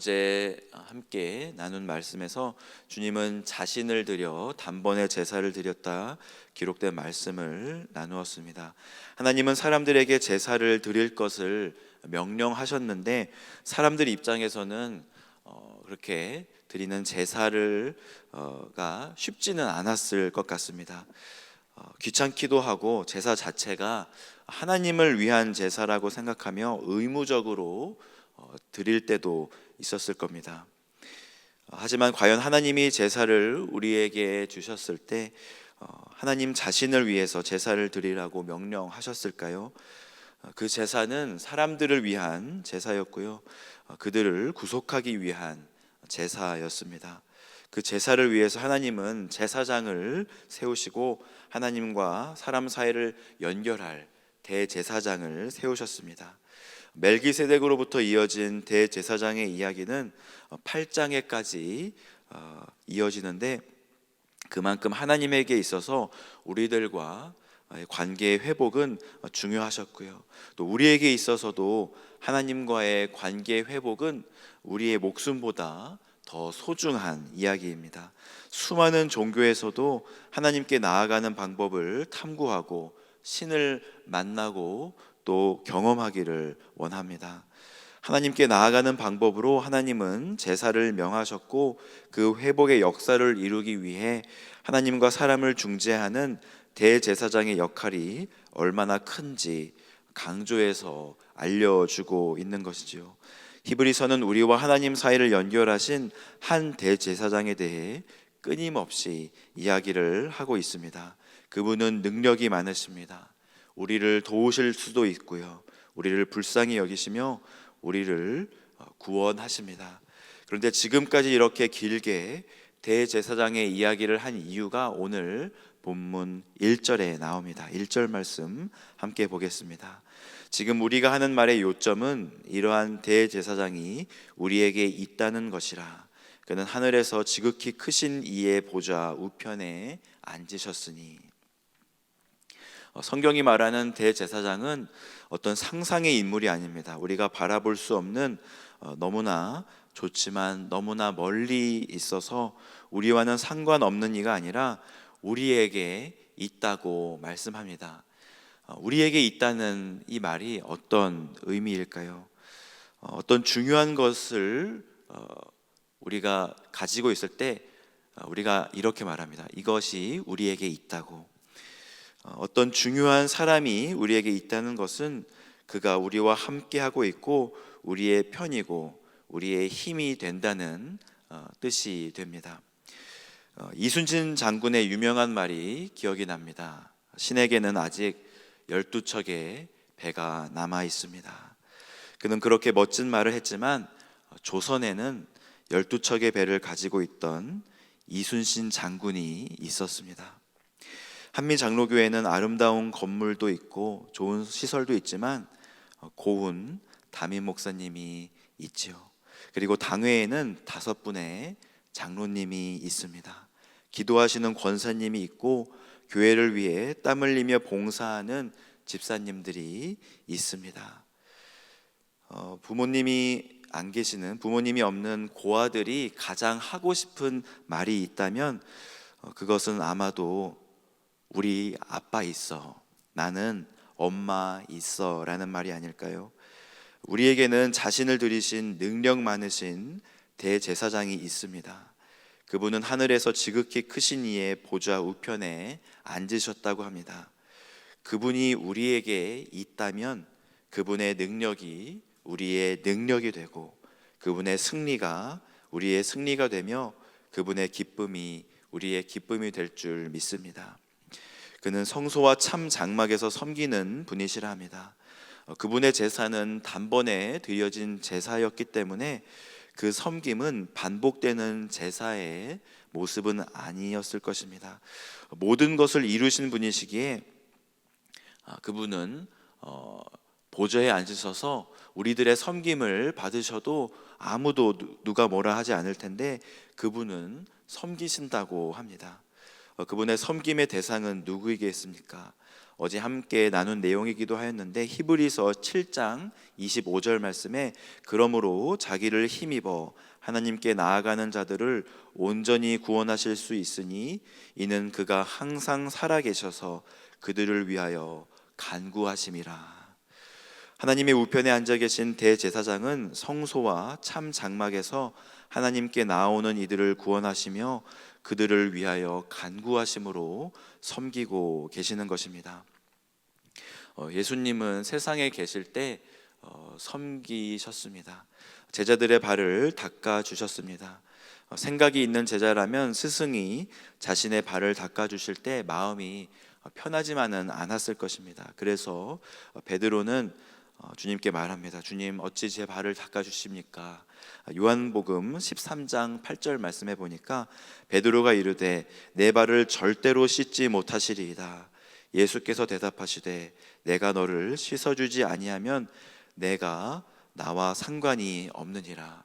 어제 함께 나눈 말씀에서 주님은 자신을 드려 단번에 제사를 드렸다 기록된 말씀을 나누었습니다. 하나님은 사람들에게 제사를 드릴 것을 명령하셨는데 사람들 입장에서는 그렇게 드리는 제사가 쉽지는 않았을 것 같습니다. 귀찮기도 하고 제사 자체가 하나님을 위한 제사라고 생각하며 의무적으로 드릴 때도 있었을 겁니다. 하지만 과연 하나님이 제사를 우리에게 주셨을 때 하나님 자신을 위해서 제사를 드리라고 명령하셨을까요? 그 제사는 사람들을 위한 제사였고요, 그들을 구속하기 위한 제사였습니다. 그 제사를 위해서 하나님은 제사장을 세우시고 하나님과 사람 사이를 연결할 대제사장을 세우셨습니다. 멜기세덱으로부터 이어진 대제사장의 이야기는 8장에까지 이어지는데 그만큼 하나님에게 있어서 우리들과 관계의 회복은 중요하셨고요, 또 우리에게 있어서도 하나님과의 관계의 회복은 우리의 목숨보다 더 소중한 이야기입니다. 수많은 종교에서도 하나님께 나아가는 방법을 탐구하고 신을 만나고 또 경험하기를 원합니다. 하나님께 나아가는 방법으로 하나님은 제사를 명하셨고 그 회복의 역사를 이루기 위해 하나님과 사람을 중재하는 대제사장의 역할이 얼마나 큰지 강조해서 알려주고 있는 것이지요. 히브리서는 우리와 하나님 사이를 연결하신 한 대제사장에 대해 끊임없이 이야기를 하고 있습니다. 그분은 능력이 많으십니다. 우리를 도우실 수도 있고요, 우리를 불쌍히 여기시며 우리를 구원하십니다. 그런데 지금까지 이렇게 길게 대제사장의 이야기를 한 이유가 오늘 본문 1절에 나옵니다. 1절 말씀 함께 보겠습니다. 지금 우리가 하는 말의 요점은 이러한 대제사장이 우리에게 있다는 것이라. 그는 하늘에서 지극히 크신 이의 보좌 우편에 앉으셨으니. 성경이 말하는 대제사장은 어떤 상상의 인물이 아닙니다. 우리가 바라볼 수 없는 너무나 좋지만 너무나 멀리 있어서 우리와는 상관없는 이가 아니라 우리에게 있다고 말씀합니다. 우리에게 있다는 이 말이 어떤 의미일까요? 어떤 중요한 것을 우리가 가지고 있을 때 우리가 이렇게 말합니다. 이것이 우리에게 있다고. 어떤 중요한 사람이 우리에게 있다는 것은 그가 우리와 함께하고 있고 우리의 편이고 우리의 힘이 된다는 뜻이 됩니다. 이순신 장군의 유명한 말이 기억이 납니다. 신에게는 아직 12척의 배가 남아 있습니다. 그는 그렇게 멋진 말을 했지만 조선에는 12척의 배를 가지고 있던 이순신 장군이 있었습니다. 한미장로교회는 아름다운 건물도 있고 좋은 시설도 있지만 고운 담임 목사님이 있지요. 그리고 당회에는 5분의 장로님이 있습니다. 기도하시는 권사님이 있고 교회를 위해 땀 흘리며 봉사하는 집사님들이 있습니다. 부모님이 안 계시는, 부모님이 없는 고아들이 가장 하고 싶은 말이 있다면 그것은 아마도 우리 아빠 있어, 나는 엄마 있어 라는 말이 아닐까요? 우리에게는 자신을 들이신 능력 많으신 대제사장이 있습니다. 그분은 하늘에서 지극히 크신 이의 보좌 우편에 앉으셨다고 합니다. 그분이 우리에게 있다면 그분의 능력이 우리의 능력이 되고 그분의 승리가 우리의 승리가 되며 그분의 기쁨이 우리의 기쁨이 될 줄 믿습니다. 그는 성소와 참 장막에서 섬기는 분이시라 합니다. 그분의 제사는 단번에 드려진 제사였기 때문에 그 섬김은 반복되는 제사의 모습은 아니었을 것입니다. 모든 것을 이루신 분이시기에 그분은 보좌에 앉으셔서 우리들의 섬김을 받으셔도 아무도 누가 뭐라 하지 않을 텐데 그분은 섬기신다고 합니다. 그분의 섬김의 대상은 누구이겠습니까? 어제 함께 나눈 내용이기도 하였는데 히브리서 7장 25절 말씀에 그러므로 자기를 힘입어 하나님께 나아가는 자들을 온전히 구원하실 수 있으니 이는 그가 항상 살아계셔서 그들을 위하여 간구하심이라. 하나님의 우편에 앉아 계신 대제사장은 성소와 참 장막에서 하나님께 나오는 이들을 구원하시며 그들을 위하여 간구하심으로 섬기고 계시는 것입니다. 예수님은 세상에 계실 때 섬기셨습니다. 제자들의 발을 닦아 주셨습니다. 생각이 있는 제자라면 스승이 자신의 발을 닦아 주실 때 마음이 편하지만은 않았을 것입니다. 그래서 베드로는 주님께 말합니다. 주님, 어찌 제 발을 닦아 주십니까? 요한복음 13장 8절 말씀해 보니까 베드로가 이르되 내 발을 절대로 씻지 못하시리이다. 예수께서 대답하시되 내가 너를 씻어주지 아니하면 내가 나와 상관이 없느니라.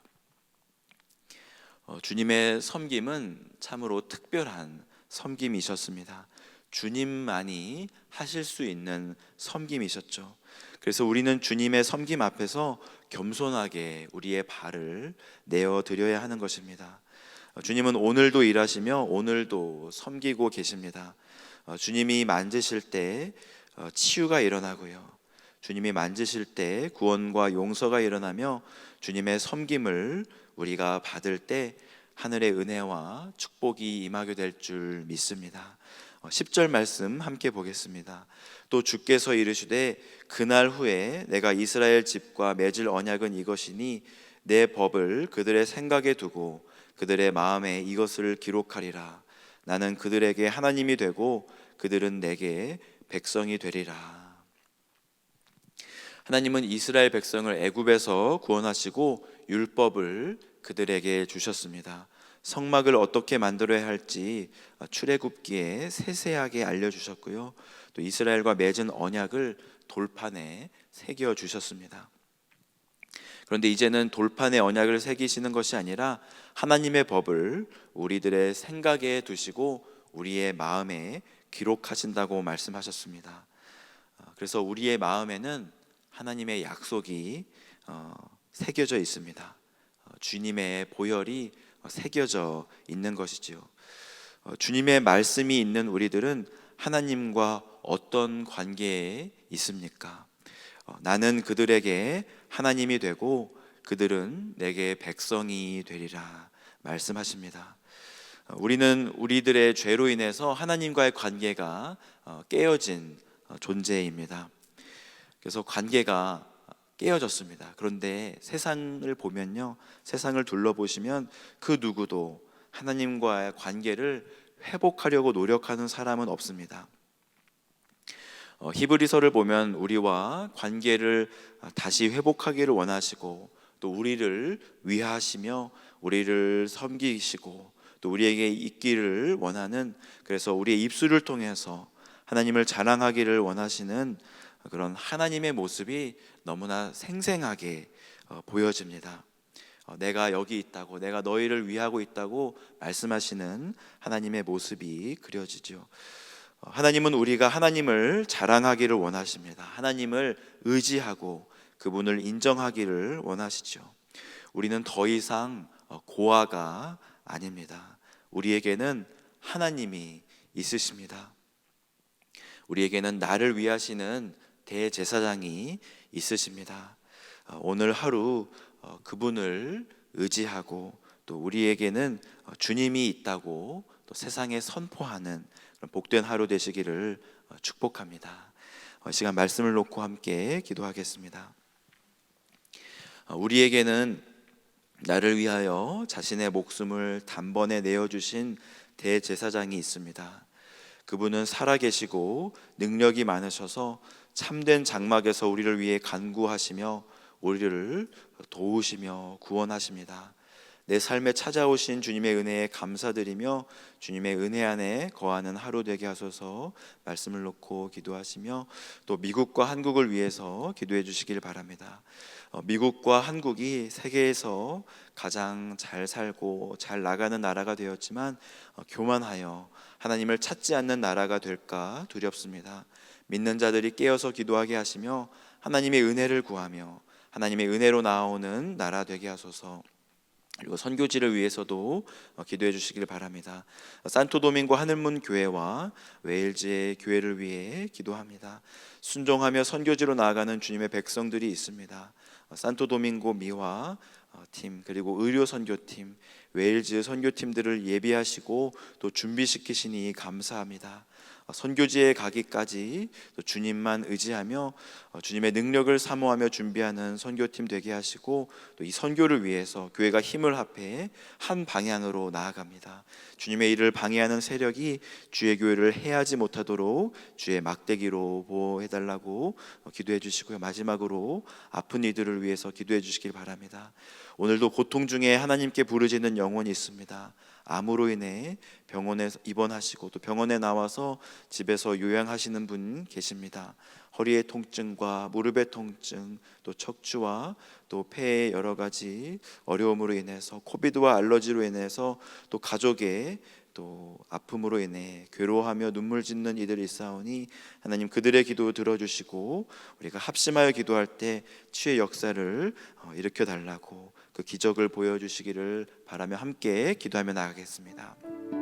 주님의 섬김은 참으로 특별한 섬김이셨습니다. 주님만이 하실 수 있는 섬김이셨죠. 그래서 우리는 주님의 섬김 앞에서 겸손하게 우리의 발을 내어 드려야 하는 것입니다. 주님은 오늘도 일하시며 오늘도 섬기고 계십니다. 주님이 만지실 때 치유가 일어나고요. 주님이 만지실 때 구원과 용서가 일어나며 주님의 섬김을 우리가 받을 때 하늘의 은혜와 축복이 임하게 될 줄 믿습니다. 10절 말씀 함께 보겠습니다. 또 주께서 이르시되 그날 후에 내가 이스라엘 집과 맺을 언약은 이것이니 내 법을 그들의 생각에 두고 그들의 마음에 이것을 기록하리라. 나는 그들에게 하나님이 되고 그들은 내게 백성이 되리라. 하나님은 이스라엘 백성을 애굽에서 구원하시고 율법을 그들에게 주셨습니다. 성막을 어떻게 만들어야 할지 출애굽기에 세세하게 알려주셨고요. 또 이스라엘과 맺은 언약을 돌판에 새겨 주셨습니다. 그런데 이제는 돌판에 언약을 새기시는 것이 아니라 하나님의 법을 우리들의 생각에 두시고 우리의 마음에 기록하신다고 말씀하셨습니다. 그래서 우리의 마음에는 하나님의 약속이 새겨져 있습니다. 주님의 보혈이 새겨져 있는 것이지요. 주님의 말씀이 있는 우리들은 하나님과 어떤 관계에 있습니까? 나는 그들에게 하나님이 되고 그들은 내게 백성이 되리라 말씀하십니다. 우리는 우리들의 죄로 인해서 하나님과의 관계가 깨어진 존재입니다. 그래서 관계가 깨어졌습니다. 그런데 세상을 보면요, 세상을 둘러보시면 그 누구도 하나님과의 관계를 회복하려고 노력하는 사람은 없습니다. 히브리서를 보면 우리와 관계를 다시 회복하기를 원하시고 또 우리를 위하시며 우리를 섬기시고 또 우리에게 있기를 원하는, 그래서 우리의 입술을 통해서 하나님을 자랑하기를 원하시는 그런 하나님의 모습이 너무나 생생하게 보여집니다. 내가 여기 있다고, 내가 너희를 위하고 있다고 말씀하시는 하나님의 모습이 그려지죠. 하나님은 우리가 하나님을 자랑하기를 원하십니다. 하나님을 의지하고 그분을 인정하기를 원하시죠. 우리는 더 이상 고아가 아닙니다. 우리에게는 하나님이 있으십니다. 우리에게는 나를 위하시는 대제사장이 있으십니다. 오늘 하루 그분을 의지하고 또 우리에게는 주님이 있다고 또 세상에 선포하는 그런 복된 하루 되시기를 축복합니다. 시간 말씀을 놓고 함께 기도하겠습니다. 우리에게는 나를 위하여 자신의 목숨을 단번에 내어주신 대제사장이 있습니다. 그분은 살아계시고 능력이 많으셔서 참된 장막에서 우리를 위해 간구하시며 우리를 도우시며 구원하십니다. 내 삶에 찾아오신 주님의 은혜에 감사드리며 주님의 은혜 안에 거하는 하루 되게 하소서. 말씀을 놓고 기도하시며 또 미국과 한국을 위해서 기도해 주시길 바랍니다. 미국과 한국이 세계에서 가장 잘 살고 잘 나가는 나라가 되었지만 교만하여 하나님을 찾지 않는 나라가 될까 두렵습니다. 믿는 자들이 깨어서 기도하게 하시며 하나님의 은혜를 구하며 하나님의 은혜로 나아오는 나라 되게 하소서. 그리고 선교지를 위해서도 기도해 주시길 바랍니다. 산토도밍고 하늘문 교회와 웨일즈의 교회를 위해 기도합니다. 순종하며 선교지로 나아가는 주님의 백성들이 있습니다. 산토도밍고 미화 팀, 그리고 의료 선교팀, 웨일즈 선교팀들을 예비하시고 또 준비시키시니 감사합니다. 선교지에 가기까지 또 주님만 의지하며 주님의 능력을 사모하며 준비하는 선교팀 되게 하시고, 또 이 선교를 위해서 교회가 힘을 합해 한 방향으로 나아갑니다. 주님의 일을 방해하는 세력이 주의 교회를 해하지 못하도록 주의 막대기로 보호해달라고 기도해 주시고요. 마지막으로 아픈 이들을 위해서 기도해 주시길 바랍니다. 오늘도 고통 중에 하나님께 부르짖는 영혼이 있습니다. 암으로 인해 병원에 입원하시고 또 병원에 나와서 집에서 요양하시는 분 계십니다. 허리의 통증과 무릎의 통증, 또 척추와 또 폐의 여러 가지 어려움으로 인해서, 코비드와 알러지로 인해서, 또 가족의 또 아픔으로 인해 괴로워하며 눈물 짓는 이들이 있사오니 하나님 그들의 기도 들어주시고 우리가 합심하여 기도할 때 치유의 역사를 일으켜 달라고 그 기적을 보여주시기를 바라며 함께 기도하며 나가겠습니다.